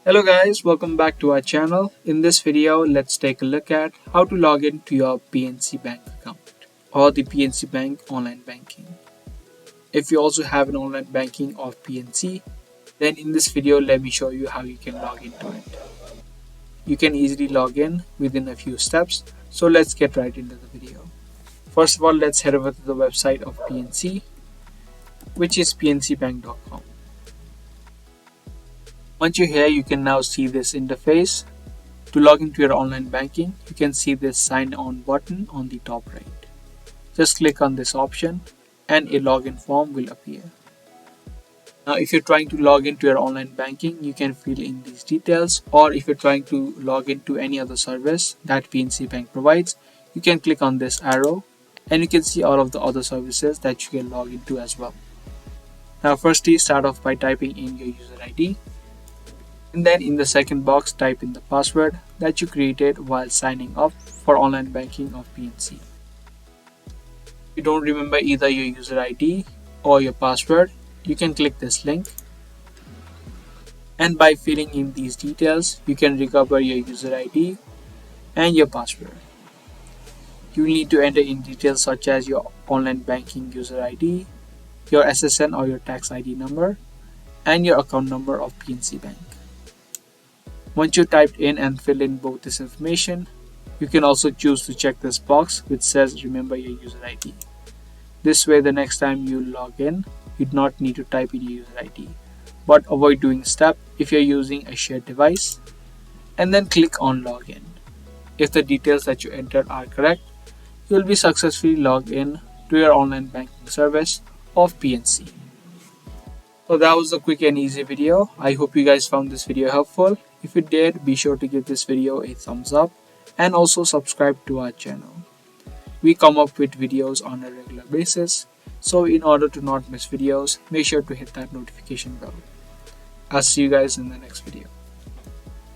Hello guys, welcome back to our channel. In this video, let's take a look at how to log in to your PNC bank account or the PNC bank online banking. If you also have an online banking of PNC, then in this video, let me show you how you can log into it. You can easily log in within a few steps. So let's get right into the video. First of all, let's head over to the website of PNC, which is pncbank.com. Once you're here, you can now see this interface. To log into your online banking, you can see this sign on button on the top right. Just click on this option and a login form will appear. Now, if you're trying to log into your online banking, you can fill in these details, or if you're trying to log into any other service that PNC Bank provides, you can click on this arrow and you can see all of the other services that you can log into as well. Now, firstly, start off by typing in your user ID. And then in the second box, type in the password that you created while signing up for online banking of PNC. If you don't remember either your user ID or your password, you can click this link. And by filling in these details, you can recover your user ID and your password. You will need to enter in details such as your online banking user ID, your SSN or your tax ID number, and your account number of PNC Bank. Once you typed in and filled in both this information, you can also choose to check this box which says remember your user ID. This way, the next time you log in, you do not need to type in your user ID. But avoid doing this step if you're using a shared device, and then click on login. If the details that you entered are correct, you will be successfully logged in to your online banking service of PNC. So that was a quick and easy video. I hope you guys found this video helpful. If you did, be sure to give this video a thumbs up and also subscribe to our channel. We come up with videos on a regular basis, so in order to not miss videos, make sure to hit that notification bell. I'll see you guys in the next video.